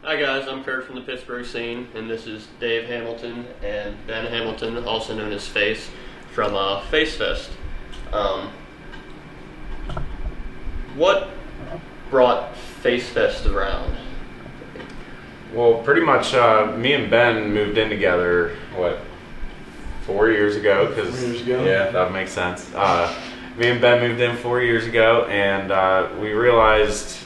Hi guys, I'm Kurt from the Pittsburgh Scene, and this is Dave Hamilton and Ben Hamilton, also known as Face, from FaceFest. What brought FaceFest around? Well, pretty much me and Ben moved in together, 4 years ago? 4 years ago? Yeah, that makes sense. Me and Ben moved in 4 years ago, and we realized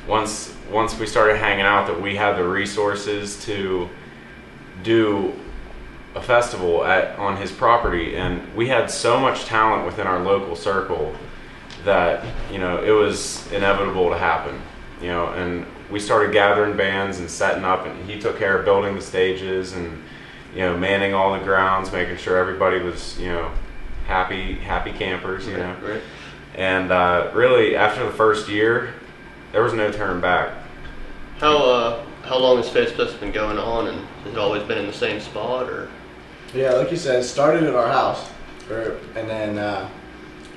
once we started hanging out that we had the resources to do a festival on his property, and we had so much talent within our local circle that it was inevitable to happen. And we started gathering bands and setting up, and he took care of building the stages and manning all the grounds, making sure everybody was happy campers. Right. And really, after the first year, there was no turning back. How long has FaceFest been going on, and has it always been in the same spot, or? Yeah, like you said, it started at our house, and then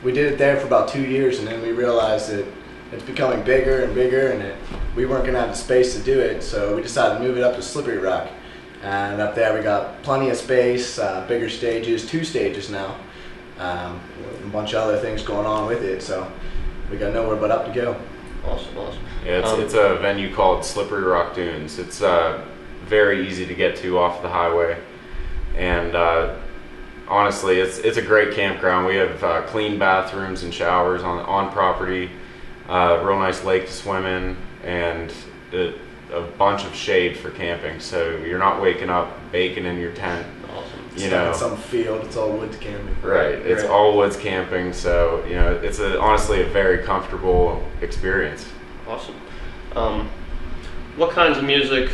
we did it there for about 2 years, and then we realized that it's becoming bigger and bigger, and we weren't going to have the space to do it, so we decided to move it up to Slippery Rock. And up there we got plenty of space, bigger stages, 2 stages now, a bunch of other things going on with it, so we got nowhere but up to go. Awesome. Yeah, it's a venue called Slippery Rock Dunes. It's very easy to get to off the highway, and honestly, it's a great campground. We have clean bathrooms and showers on property, real nice lake to swim in, and a bunch of shade for camping. So you're not waking up baking in your tent. Awesome. It's not in some field. It's all woods camping. Right. It's all woods camping. So it's honestly a very comfortable experience. Awesome. What kinds of music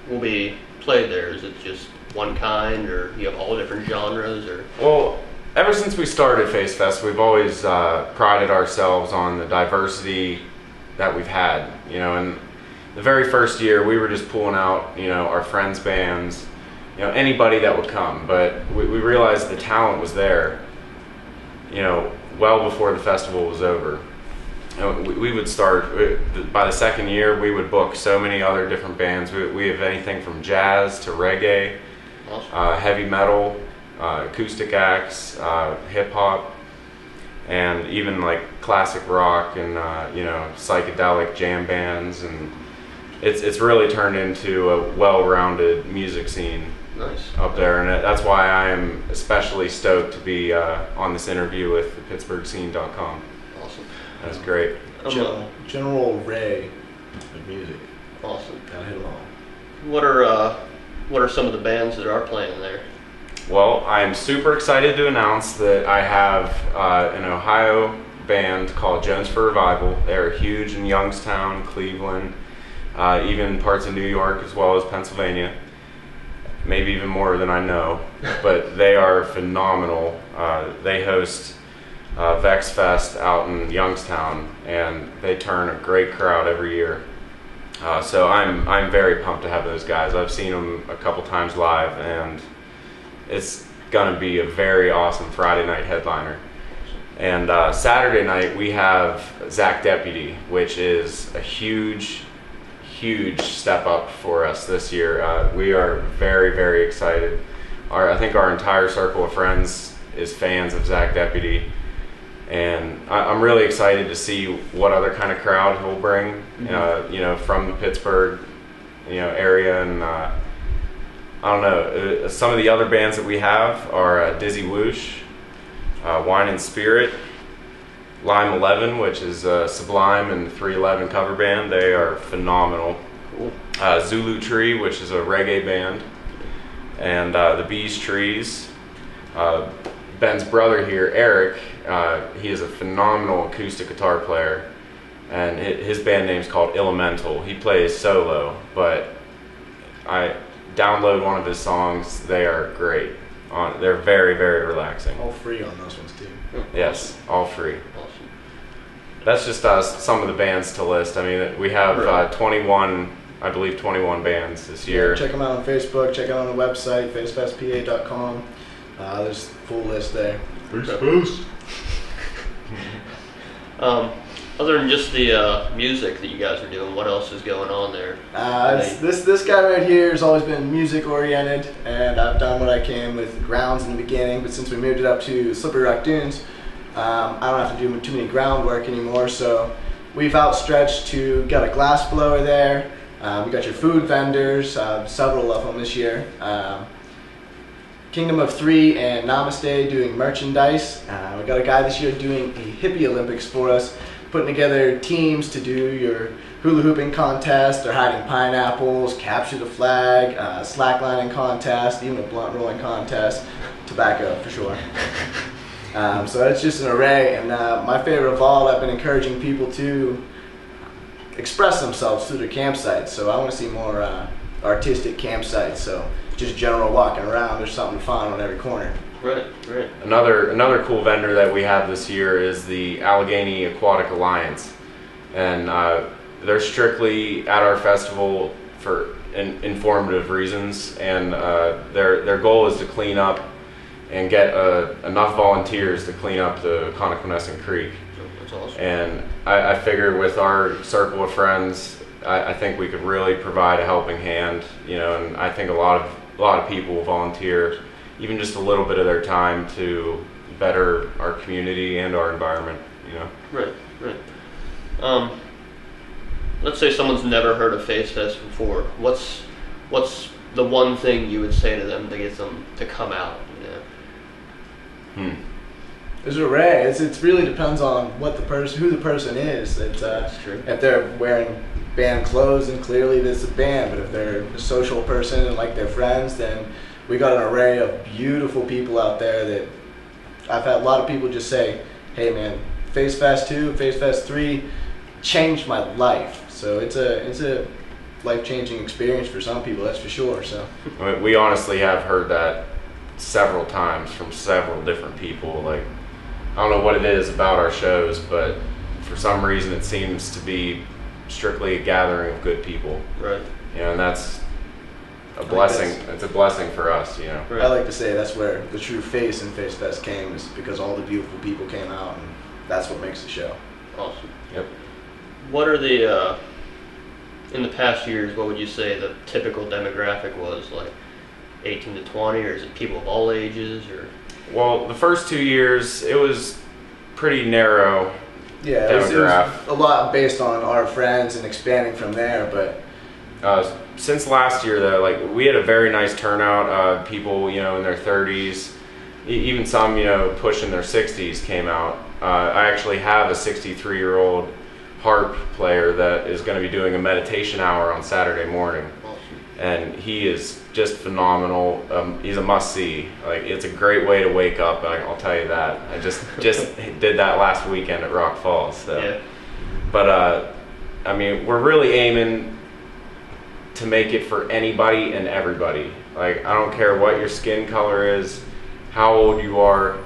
will be played there? Is it just one kind, or you have all different genres, or? Well, ever since we started FaceFest, we've always prided ourselves on the diversity that we've had. And the very first year, we were just pulling out, our friends' bands, anybody that would come. But we realized the talent was there, well before the festival was over. We would start, by the second year, we would book so many other different bands. We have anything from jazz to reggae, Awesome. Heavy metal, acoustic acts, hip hop, and even like classic rock and psychedelic jam bands, and it's really turned into a well-rounded music scene. Nice. Up there, and that's why I am especially stoked to be on this interview with the PittsburghScene.com. Awesome. That's great. General array of music. Awesome. Gotta hit them all. What are some of the bands that are playing there? Well, I'm super excited to announce that I have an Ohio band called Jones for Revival. They're huge in Youngstown, Cleveland, even parts of New York as well as Pennsylvania. Maybe even more than I know, but they are phenomenal. They host FaceFest out in Youngstown, and they turn a great crowd every year. So I'm very pumped to have those guys. I've seen them a couple times live, and it's gonna be a very awesome Friday night headliner. And Saturday night we have Zach Deputy, which is a huge step up for us this year. We are very, very excited. I think our entire circle of friends is fans of Zach Deputy, and I'm really excited to see what other kind of crowd he'll bring, from the Pittsburgh, area. And I don't know, some of the other bands that we have are Dizzy Whoosh, Wine and Spirit, Lime 11, which is Sublime and 311 cover band. They are phenomenal. Cool. Zulu Tree, which is a reggae band, and the Bees Trees. Ben's brother here, Eric, he is a phenomenal acoustic guitar player, and his band name's called Elemental. He plays solo, but I download one of his songs. They are great. They're very, very relaxing. All free on those ones too. Yes, all free. Awesome. That's just some of the bands to list. I mean, we have 21 bands this year. Check them out on Facebook. Check out on the website, FaceFestPA.com. There's a full list there. Um, Other than just the music that you guys are doing, what else is going on there? This guy right here has always been music oriented, and I've done what I can with grounds in the beginning. But since we moved it up to Slippery Rock Dunes, I don't have to do too many groundwork anymore. So we've outstretched to got a glass blower there. We got your food vendors, several of them this year. Kingdom of Three and Namaste doing merchandise. We got a guy this year doing a hippie Olympics for us, putting together teams to do your hula hooping contest, or hiding pineapples, capture the flag, slacklining contest, even a blunt rolling contest, tobacco for sure. So it's just an array, and my favorite of all, I've been encouraging people to express themselves through their campsites. So I want to see more artistic campsites. So just general walking around, there's something fun on every corner. Right. Another cool vendor that we have this year is the Allegheny Aquatic Alliance, and they're strictly at our festival for informative reasons, and their goal is to clean up and get enough volunteers to clean up the Connoquenessing Creek. That's awesome. And I figure with our circle of friends, I think we could really provide a helping hand, and I think a lot of people will volunteer even just a little bit of their time to better our community and our environment, Right. Let's say someone's never heard of FaceFest before. What's the one thing you would say to them to get them to come out? There's an array. It really depends on who the person is. That's true. If they're wearing band clothes, then clearly this is a band. But if they're a social person and like their friends, then we got an array of beautiful people out there that I've had a lot of people just say, "Hey man, FaceFest 2, FaceFest 3 changed my life." So it's a life-changing experience for some people, that's for sure. So we honestly have heard that several times from several different people. Like, I don't know what it is about our shows, but for some reason it seems to be strictly a gathering of good people. Right. And that's a blessing. It's a blessing for us, Right. I like to say that's where the true face in FaceFest came, is because all the beautiful people came out, and that's what makes the show. Awesome. Yep. What are the in the past years, what would you say the typical demographic was, like 18 to 20, or is it people of all ages, or? Well, the first 2 years it was pretty narrow. Yeah, it was a lot based on our friends and expanding from there, but since last year, though, like, we had a very nice turnout. People, in their 30s, even some, pushing their 60s came out. I actually have a 63-year-old harp player that is going to be doing a meditation hour on Saturday morning, and he is just phenomenal. He's a must-see. Like, it's a great way to wake up. I'll tell you that. I just did that last weekend at Rock Falls. So. Yeah. But I mean, we're really aiming to make it for anybody and everybody. Like, I don't care what your skin color is, how old you are,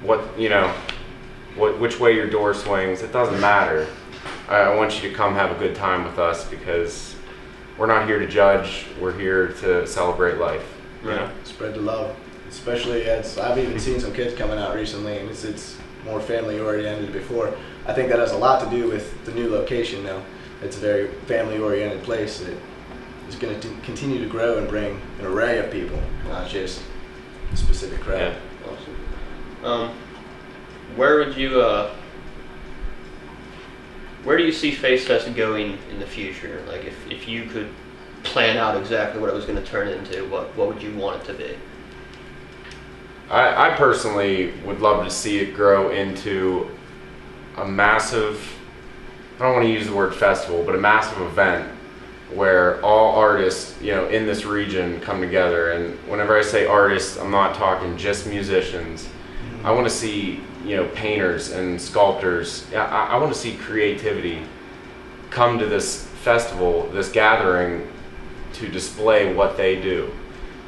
which way your door swings. It doesn't matter. I want you to come have a good time with us, because we're not here to judge. We're here to celebrate life. Right. Spread the love. Especially as I've even seen some kids coming out recently, and it's more family oriented before. I think that has a lot to do with the new location now. It's a very family oriented place that is going to continue to grow and bring an array of people, not just a specific crowd. Yeah. Awesome. Where would you where do you see FaceFest going in the future? Like, if you could plan out exactly what it was going to turn into, what would you want it to be? I personally would love to see it grow into a massive, I don't want to use the word festival, but a massive event where all artists, in this region come together. And whenever I say artists, I'm not talking just musicians. I want to see, painters and sculptors. I want to see creativity come to this festival, this gathering, to display what they do.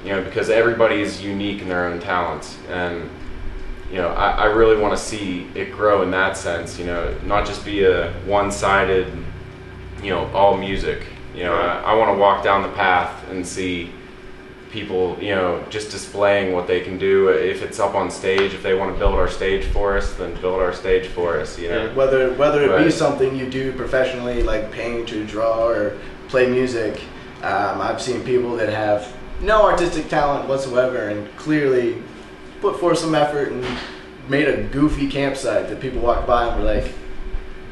Because everybody is unique in their own talents. And, I really want to see it grow in that sense, not just be a one-sided, all music. I want to walk down the path and see people, just displaying what they can do. If it's up on stage, if they want to build our stage for us, then build our stage for us. Whether it be something you do professionally, like paint or draw or play music, I've seen people that have no artistic talent whatsoever and clearly put forth some effort and made a goofy campsite that people walk by and were like,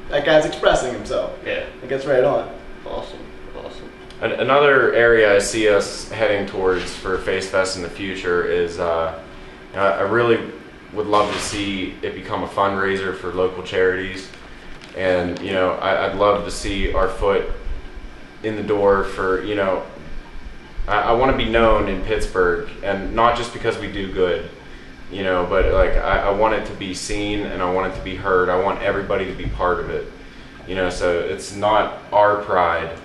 that guy's expressing himself. Yeah. It gets right on. Awesome. Another area I see us heading towards for FaceFest in the future is I really would love to see it become a fundraiser for local charities. And, I'd love to see our foot in the door for, I want to be known in Pittsburgh, and not just because we do good, but like I want it to be seen and I want it to be heard. I want everybody to be part of it, so it's not our pride,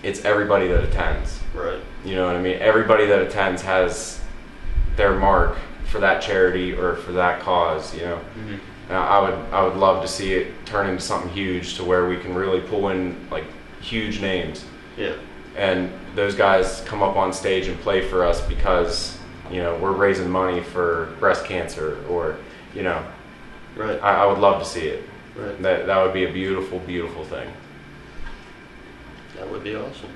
it's everybody that attends. Right. You know what I mean? Everybody that attends has their mark for that charity or for that cause, Mm-hmm. I would love to see it turn into something huge to where we can really pull in like huge names. Yeah. And those guys come up on stage and play for us because, we're raising money for breast cancer or, Right. I would love to see it. Right. That would be a beautiful, beautiful thing. That would be awesome.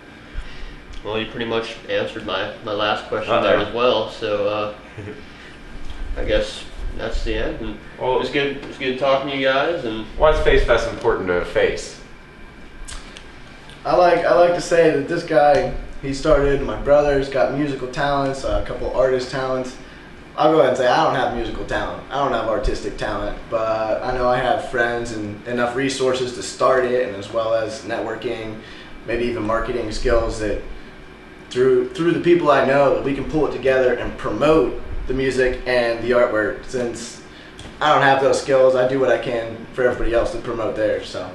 Well, you pretty much answered my last question Uh-oh. there as well. So I guess that's the end. And Well, it was good talking to you guys. And why is FaceFest important to Face? I like to say that this guy, he started, my brother's got musical talents, a couple artist talents. I'll go ahead and say I don't have musical talent. I don't have artistic talent, but I know I have friends and enough resources to start it, and as well as networking, maybe even marketing skills that through the people I know that we can pull it together and promote the music and the artwork. Since I don't have those skills, I do what I can for everybody else to promote theirs. So